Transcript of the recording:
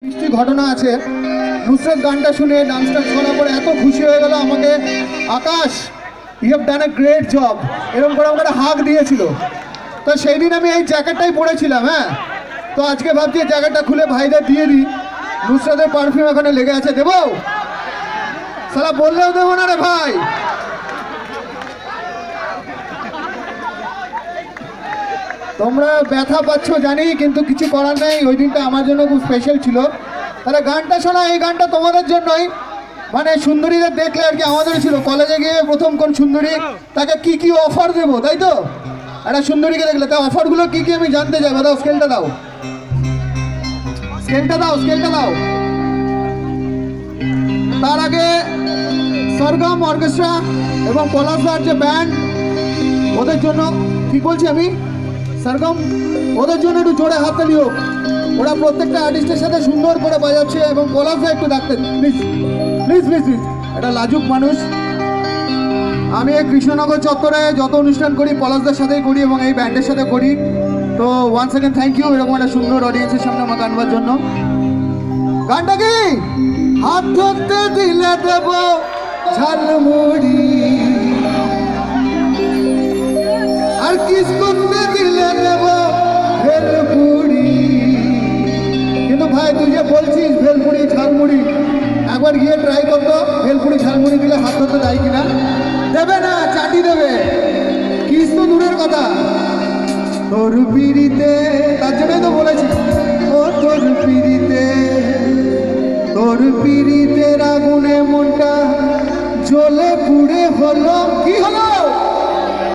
মিষ্টি ঘটনা আছে। নুসরত গানটা শুনে ডান্সটা শোনার পরে এত খুশি হয়ে গেল আমাকে, Akash you have done a great job, এরকম করে আমাকে হাঁক দিয়েছিল। তো সেই দিন আমি এই জ্যাকেটটাই পরেছিলাম। হ্যাঁ, তো আজকে ভাবছি জ্যাকেটটা খুলে ভাইদের দিয়ে দিই। নুসরতের পারফিউম এখানে লেগে আছে, দেবো? সালা বললেও দেবো না রে ভাই। তোমরা ব্যথা পাচ্ছ জানি, কিন্তু কিছু করার নেই। ওই দিনটা আমার জন্য খুব স্পেশাল ছিল। তাহলে গানটা শোনা, এই গানটা তোমাদের জন্যই। মানে সুন্দরীদের দেখলে আর কি আমাদের ছিল কলেজে গিয়ে প্রথম কোন সুন্দরী, তাকে কি কি অফার দেবো, তাই তো? একটা সুন্দরীকে দেখলে তার অফারগুলো কি কি আমি জানতে চাই। দাও স্কেলটা দাও, স্কেলটা দাও, স্কেলটা দাও। তার আগে সরগম অর্কেস্ট্রা এবং পলাশদার যে ব্যান্ড, ওদের জন্য ঠিক বলছি আমি, সরগম, ওদের জন্য একটু জোরে হাততালি হোক। ওরা প্রত্যেকটা আর্টিস্টের সাথে সুন্দর করে বাজাচ্ছে। এবং পলাশদা একটু ডাকতে প্লিজ প্লিজ প্লিজ প্লিজ, একটা লাজুক মানুষ। আমি এই কৃষ্ণনগর চত্বরে যত অনুষ্ঠান করি পলাশদার সাথেই করি এবং এই ব্যান্ডের সাথে করি। তো ওয়ান সেকেন্ড থ্যাংক ইউ এরকম একটা সুন্দর অডিয়েন্সের সামনে আমাকে আনবার জন্য। গানটা কি? হাত ধরতে দিলে দেব ঝালমুড়ি, আর কিস করতে দিলে দেব ভেলপুরি। কিন্তু ভাই তুই যে বলছিস ভেলপুরি ঝালমুড়ি, একবার গিয়ে ট্রাই করতো। ভেলপুরি ঝালমুড়ি দিলে হাত ধরতে দেয় কিনা? দেবে না, চাটি দেবে। কিস তো দূরের কথা, তোর পিড়িতে, তার জন্যই তো বলেছি ও তোর পিড়িতে, তোর পিড়িতের আগুনে মনটা জ্বলে পুড়ে হলো। কি হলো?